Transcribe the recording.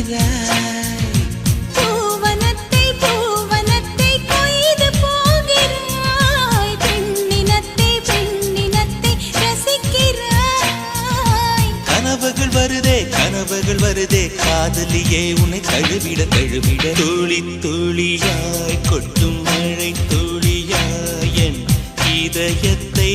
ரசிக்கிறாய். பூவனத்தை பூவனத்தை கொய்து போகிறாய். பெண்ணினத்தை பெண்ணினத்தை ரசிக்கிறாய். கனவுகள் வருதே காதலியே உன்னை தழுவிட தழுவிட துளி துளியாய் கொட்டும் மழை துளியாய் என் இதயத்தை